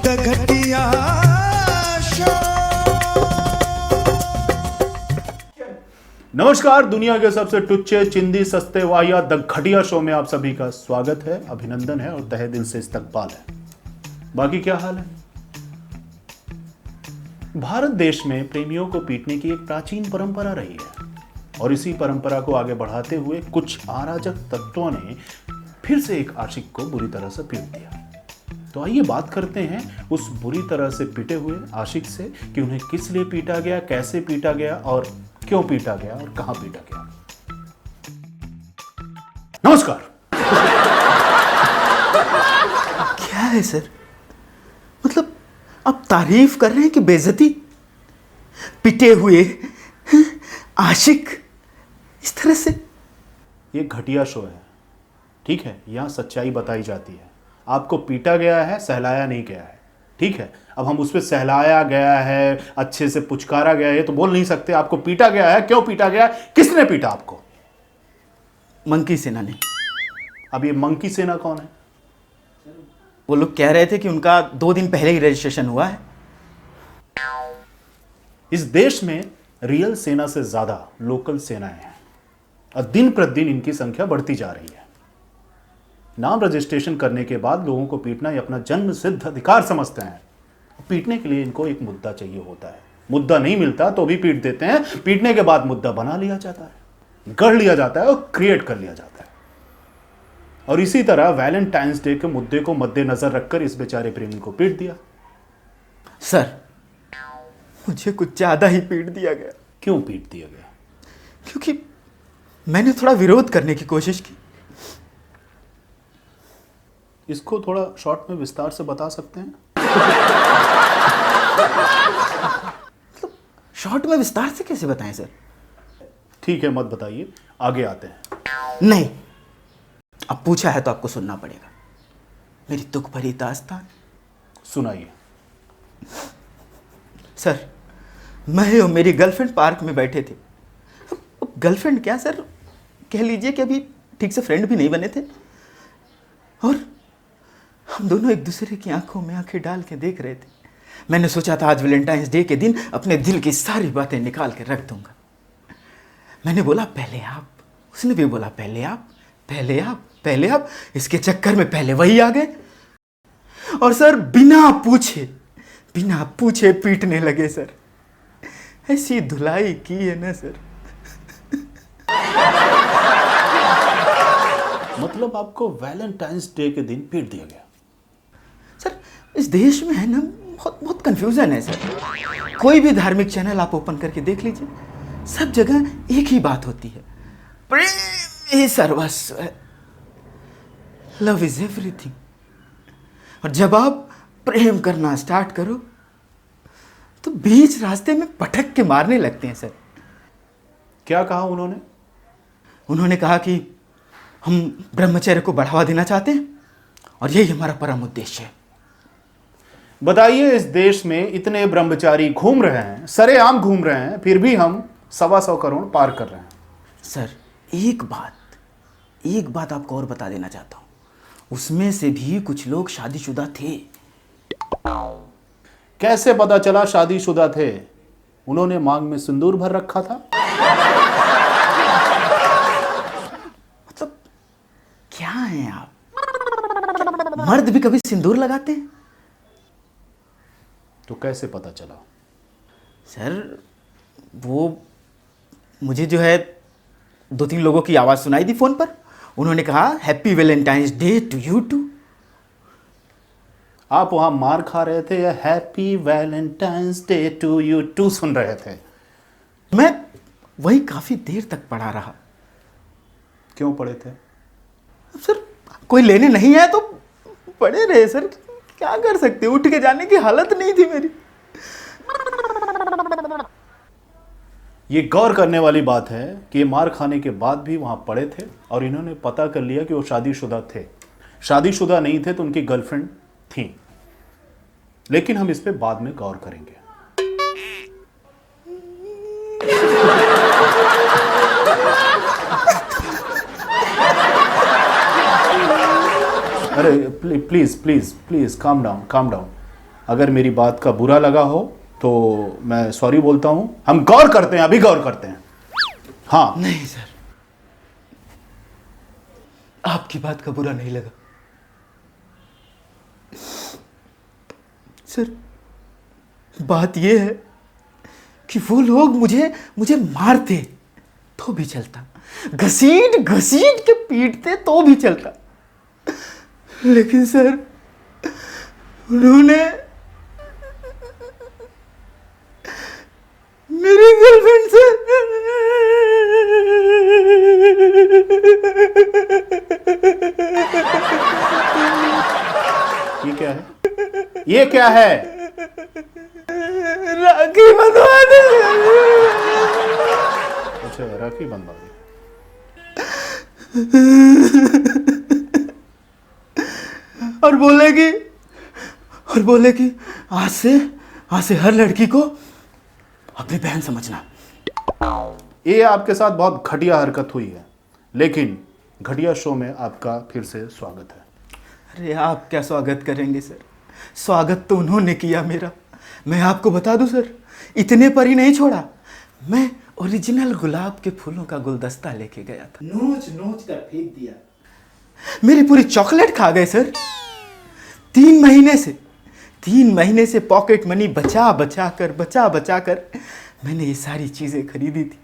The घटिया show. नमस्कार, दुनिया के सबसे टुच्चे चिंदी सस्ते वाहिया द घटिया शो में आप सभी का स्वागत है, अभिनंदन है और तहे दिल से इस्तकबाल है। बाकी क्या हाल है? भारत देश में प्रेमियों को पीटने की एक प्राचीन परंपरा रही है और इसी परंपरा को आगे बढ़ाते हुए कुछ अराजक तत्वों ने फिर से एक आशिक को बुरी तरह से पीट दिया। तो आइए बात करते हैं उस बुरी तरह से पीटे हुए आशिक से कि उन्हें किस लिए पीटा गया, कैसे पीटा गया और क्यों पीटा गया और कहां पीटा गया। नमस्कार। क्या है सर? मतलब आप तारीफ कर रहे हैं कि बेइज्जती? पिटे हुए आशिक इस तरह से? ये घटिया शो है, ठीक है? यहां सच्चाई बताई जाती है। आपको पीटा गया है, सहलाया नहीं गया है, ठीक है? अब हम उस पर सहलाया गया है, अच्छे से पुचकारा गया है तो बोल नहीं सकते। आपको पीटा गया है, क्यों पीटा गया, किसने पीटा आपको? मंकी सेना ने। अब ये मंकी सेना कौन है? वो लोग कह रहे थे कि उनका 2 दिन पहले ही रजिस्ट्रेशन हुआ है। इस देश में रियल सेना से ज्यादा लोकल सेनाएं हैं और दिन प्रतिदिन इनकी संख्या बढ़ती जा रही है। नाम रजिस्ट्रेशन करने के बाद लोगों को पीटना ये अपना जन्म सिद्ध अधिकार समझते हैं। पीटने के लिए इनको एक मुद्दा चाहिए होता है। मुद्दा नहीं मिलता तो भी पीट देते हैं। पीटने के बाद मुद्दा बना लिया जाता है, गढ़ लिया जाता है और क्रिएट कर लिया जाता है। और इसी तरह वैलेंटाइंस डे के मुद्दे को मद्देनजर रखकर इस बेचारे प्रेमी को पीट दिया। सर, मुझे कुछ ज्यादा ही पीट दिया गया। क्यों पीट दिया गया? क्योंकि मैंने थोड़ा विरोध करने की कोशिश की। इसको थोड़ा शॉर्ट में विस्तार से बता सकते हैं? मतलब शॉर्ट में विस्तार से कैसे बताएं सर? ठीक है, मत बताइए, आगे आते हैं। नहीं, अब पूछा है तो आपको सुनना पड़ेगा। मेरी दुख भरी दास्तान सुनाइए। सर, मैं और मेरी गर्लफ्रेंड पार्क में बैठे थे। अब गर्लफ्रेंड क्या सर, कह लीजिए कि अभी ठीक से फ्रेंड भी नहीं बने थे। और हम दोनों एक दूसरे की आंखों में आंखें डाल के देख रहे थे। मैंने सोचा था आज वैलेंटाइंस डे के दिन अपने दिल की सारी बातें निकाल के रख दूंगा। मैंने बोला पहले आप, उसने भी बोला पहले आप, पहले आप, पहले आप। इसके चक्कर में पहले वही आ गए और सर बिना पूछे पीटने लगे सर। ऐसी धुलाई की है ना सर। मतलब आपको वैलेंटाइंस डे के दिन पीट दिया गया? सर, इस देश में है ना बहुत कंफ्यूजन है सर। कोई भी धार्मिक चैनल आप ओपन करके देख लीजिए, सब जगह एक ही बात होती है, प्रेम ही सर्वस्व है, लव इज एवरीथिंग। और जब आप प्रेम करना स्टार्ट करो तो बीच रास्ते में पटक के मारने लगते हैं सर। क्या कहा उन्होंने? उन्होंने कहा कि हम ब्रह्मचर्य को बढ़ावा देना चाहते हैं और यही हमारा परम उद्देश्य है। बताइए, इस देश में इतने ब्रह्मचारी घूम रहे हैं, सरेआम घूम रहे हैं, फिर भी हम 125 करोड़ पार कर रहे हैं। सर, एक बात आपको और बता देना चाहता हूँ। उसमें से भी कुछ लोग शादीशुदा थे। कैसे पता चला शादीशुदा थे? उन्होंने मांग में सिंदूर भर रखा था। मतलब क्या हैं आप? मर्द भी कभी सिंदूर लगाते हैं? तो कैसे पता चला? सर, वो मुझे जो है 2-3 लोगों की आवाज सुनाई दी फोन पर। उन्होंने कहा happy Valentine's day to you too. आप वहां मार खा रहे थे या happy Valentine's day to you too सुन रहे थे? मैं वही काफी देर तक पड़ा रहा। क्यों पड़े थे? अब सर, कोई लेने नहीं आया तो पड़े रहे सर। क्या कर सकते, उठ के जाने की हालत नहीं थी मेरी। ये गौर करने वाली बात है कि ये मार खाने के बाद भी वहां पड़े थे और इन्होंने पता कर लिया कि वो शादीशुदा थे। शादीशुदा नहीं थे तो उनकी गर्लफ्रेंड थी, लेकिन हम इस पे बाद में गौर करेंगे। अरे please please please calm down, calm down. अगर मेरी बात का बुरा लगा हो तो मैं सॉरी बोलता हूं। हम गौर करते हैं, अभी गौर करते हैं। हाँ। नहीं सर, आपकी बात का बुरा नहीं लगा। सर बात यह है कि वो लोग मुझे मुझे मारते तो भी चलता, घसीट घसीट के पीटते तो भी चलता, लेकिन सर उन्होंने मेरी गर्लफ्रेंड से ये क्या है? ये क्या है? राखी बंधवा दे। अच्छा, राखी बंधवा दी। और बोले कि आज से हर लड़की को अपनी बहन समझना। ये आपके साथ बहुत घटिया हरकत हुई है, लेकिन घटिया शो में आपका फिर से स्वागत है। अरे आप क्या स्वागत करेंगे सर, स्वागत तो उन्होंने किया मेरा। मैं आपको बता दूं सर, इतने पर ही नहीं छोड़ा, मैं ओरिजिनल गुलाब के फूलों का गुलदस्ता लेके गया था, नोच नोच कर फेंक दिया। मेरी पूरी चॉकलेट खा गए सर। 3 महीने से पॉकेट मनी बचा बचा कर मैंने ये सारी चीजें खरीदी थी।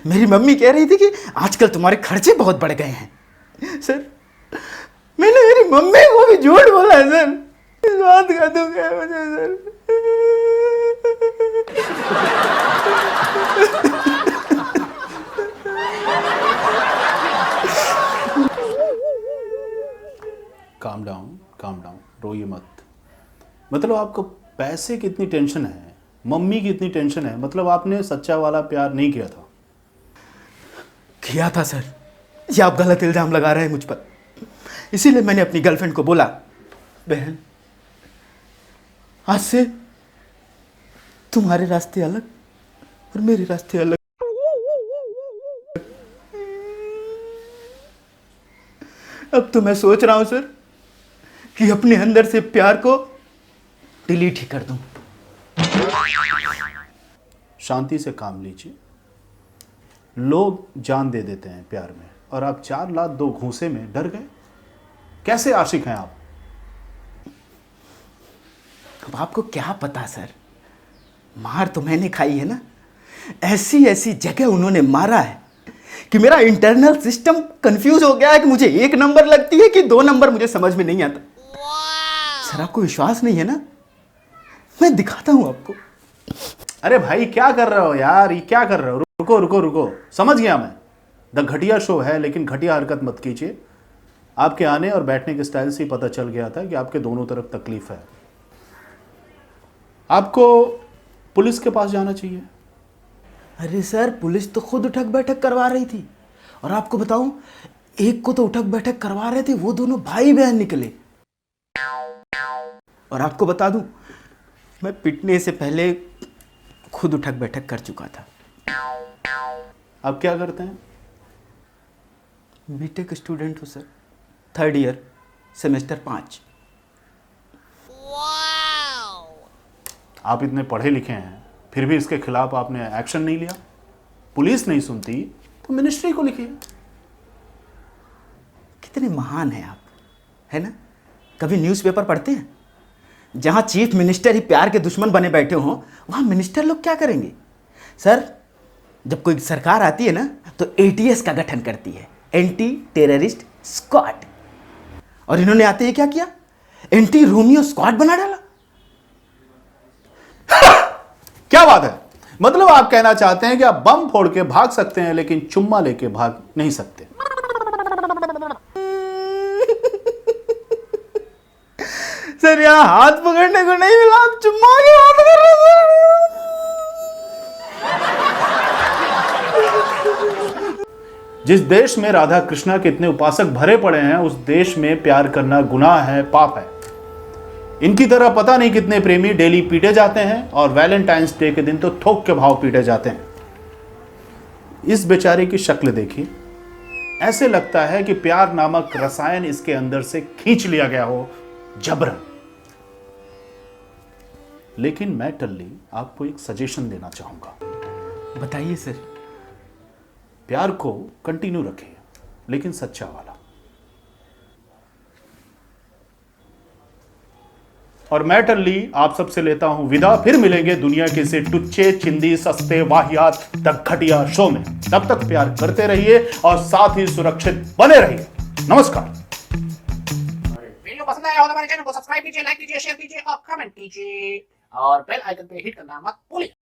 मेरी मम्मी कह रही थी कि आजकल तुम्हारे खर्चे बहुत बढ़ गए हैं। सर मैंने मेरी मम्मी को भी झूठ बोला है सर, इस बात का दुख है मुझे सर। काम डाउन, रोइए मत। मतलब आपको पैसे की इतनी टेंशन है, मम्मी की इतनी टेंशन है, मतलब आपने सच्चा वाला प्यार नहीं किया था। किया था सर, ये आप गलत इल्जाम लगा रहे हैं मुझ पर। इसीलिए मैंने अपनी गर्लफ्रेंड को बोला, बहन आज से तुम्हारे रास्ते अलग और मेरे रास्ते अलग। अब तो मैं सोच रहा हूं सर कि अपने अंदर से प्यार को डिलीट ही कर दूं। शांति से काम लीजिए। लोग जान दे देते हैं प्यार में, और आप 4 लाख 2 घूंसे में डर गए। कैसे आशिक हैं आप? अब आपको क्या पता सर, मार तो मैंने खाई है ना। ऐसी ऐसी जगह उन्होंने मारा है कि मेरा इंटरनल सिस्टम कंफ्यूज हो गया है कि मुझे 1 नंबर लगती है कि 2 नंबर, मुझे समझ में नहीं आता। सर आपको विश्वास नहीं है ना, मैं दिखाता हूं आपको। अरे भाई क्या कर रहे हो यार, ये क्या कर रहे हो? रुको, समझ गया मैं। द घटिया शो है, लेकिन घटिया हरकत मत कीजिए। आपके आने और बैठने के स्टाइल से ही पता चल गया था कि आपके दोनों तरफ तकलीफ है। आपको पुलिस के पास जाना चाहिए। अरे सर पुलिस तो खुद उठक बैठक करवा रही थी, और आपको बताऊं, एक को तो उठक बैठक करवा रहे थे, वो दोनों भाई बहन निकले। और आपको बता दूं, मैं पिटने से पहले खुद उठक बैठक कर चुका था। आप क्या करते हैं? बीटेक स्टूडेंट हूं सर, 3rd ईयर, सेमेस्टर 5। आप इतने पढ़े लिखे हैं, फिर भी इसके खिलाफ आपने एक्शन नहीं लिया। पुलिस नहीं सुनती तो मिनिस्ट्री को लिखिए। कितने महान हैं आप, है ना? कभी न्यूज़पेपर पढ़ते हैं? जहां चीफ मिनिस्टर ही प्यार के दुश्मन बने बैठे हों, वहां मिनिस्टर लोग क्या करेंगे? सर जब कोई सरकार आती है ना, तो ATS का गठन करती है, एंटी टेररिस्ट स्क्वाड। और इन्होंने आते ही क्या किया? एंटी रोमियो स्क्वाड बना डाला। क्या बात है? मतलब आप कहना चाहते हैं कि आप बम फोड़ के भाग सकते हैं, लेकिन चुम्मा लेके भाग नहीं सकते। सर यहाँ हाथ पकड़ने को नहीं मिला, आप चुम्मा की बात कर रहे हो। जिस देश में राधा कृष्णा के इतने उपासक भरे पड़े हैं, उस देश में प्यार करना गुनाह है, पाप है। इनकी तरह पता नहीं कितने प्रेमी डेली पीटे जाते हैं, और वैलेंटाइंस डे के दिन तो थोक के भाव पीटे जाते हैं। इस बेचारे की शक्ल देखिए, ऐसे लगता है कि प्यार नामक रसायन इसके अंदर से खींच लिया गया हो जबरन। लेकिन मैं टल्ली आपको एक सजेशन देना चाहूंगा। बताइए सर। प्यार को कंटिन्यू रखें, लेकिन सच्चा वाला। और मैं टल्ली आप सबसे लेता हूं विदा। फिर मिलेंगे दुनिया के से टुच्चे, चिंदी, सस्ते, वाहियात तक घटिया शो में। तब तक प्यार करते रहिए और साथ ही सुरक्षित बने रहिए। नमस्कार। वीडियो पसंद आया हो तो हमारे चैनल को सब्सक्राइब कीजिए, लाइक कीजिए, शेयर कीजिए और कमेंट कीजिए और बेल आइकन पे हिट करना मत भूलिए।